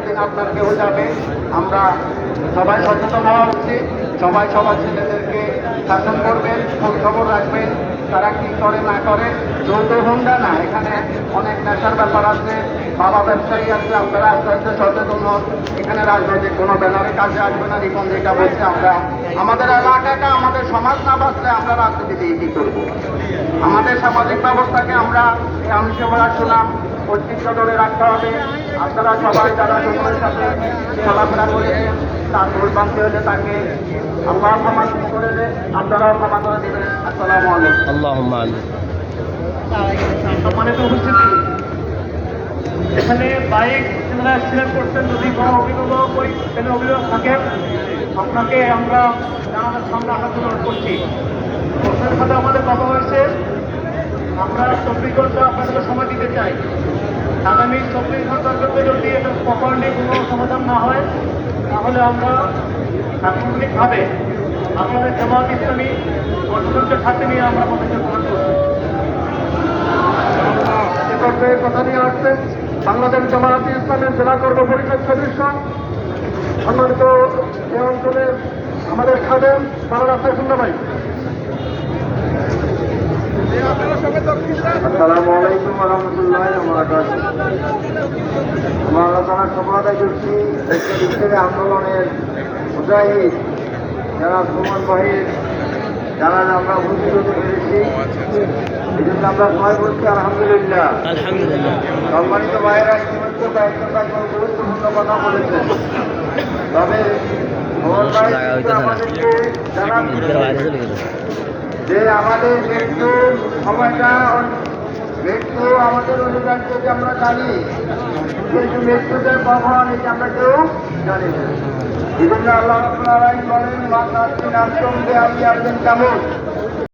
দিন আপনার কেউ যাবে। আমরা সবাই সচেতন হওয়া উচিত। সবাই সবার ছেলেদেরকে শাসন করবেন, খোঁজ খবর রাখবেন তারা কি করে না করে। যৌথ হুন্ডা না, এখানে অনেক নেশার ব্যাপার আছে, বাবা ব্যবসায়ী আছে। আপনারা আস্তে আস্তে সচেতন হন। এখানে রাজনৈতিক কোনো ব্যানারে কাজে আসবে না। রিপন যেটা বলছে, আমরা আমাদের এলাকাটা, আমাদের সমাজ না বাঁচলে আমরা রাজনীতি দিয়ে কি করবো? আমাদের সামাজিক ব্যবস্থাকে আমরা এই আমিষ পড়াশোনা ঐতিহ্য ধরে রাখতে হবে। আপনারা সবাই যারা সময়ের সাথে চলাফেরা করেছেন, তার ভুল বানতে হলে তাকে আল্লাহ ক্ষমা করে দেন, আপনারাও ক্ষমা করে দেবেন। আসসালামু আলাইকুম। আল্লাহুম্মা আমিন। সম্মানিত উপস্থিতি, এখানে বাইক যারা অ্যাক্সিডেন্ট করছেন, যদি কোনো অভিভাবক অভিভাবক থাকেন, আপনাকে আমরা জানানোর সামনে আসার জন্য অনুরোধ করছি। ওদের সাথে আমাদের কথা হয়েছে, আমরা 24 ঘন্টা আপনাদেরকে সময় দিতে চাই। আগামী 24 ঘন্টার মধ্যে যদি এটা প্রপারলি কোনো সমাধান না হয়, তাহলে আমরা সাংগঠনিকভাবে আমাদের জামায়াত ইসলামী গণতন্ত্রের সাথে নিয়ে আমরা পদক্ষেপ গ্রহণ করব। এ পর্যায়ে কথা নিয়ে আসছেন বাংলাদেশ জামায়াত ইসলামের জেলা কর্ম পরিষদ সদস্য, সম্মানিত এই অঞ্চলের আমাদের খাদেম মাওলানা সাইফুল্লাহ ভাই। আসসালামু আলাইকুম ওয়া রাহমাতুল্লাহি ওয়া বারাকাতুহু। আমরা আল্লাহ তাআলার শুকর আদায় করছি ইসলামী আন্দোলনের মুজাহিদ যারা সুমন ভাইয়ের যারা আমরা উপস্থিত হতে পেরেছি, এই জন্য আমরা সবাই বলছি আলহামদুলিল্লাহ। আলহামদুলিল্লাহ। সম্মানিত ভাইয়েরা ইতিমধ্যে কয়েকটা গুরুত্বপূর্ণ কথা বলেছেন। তবে সুমন ভাই আমাদেরকে জানান যে আমাদের মৃত্যু সময়টা মৃত্যু আমাদের অধিকার থেকে আমরা জানি, কিন্তু মৃত্যুতে কখন এটা আমরা কেউ জানি না। এই জন্য আল্লাহ রাব্বুল আলামিন বলেন, মা তাসবিন আনতুম বিআইয়াতিন তামুত।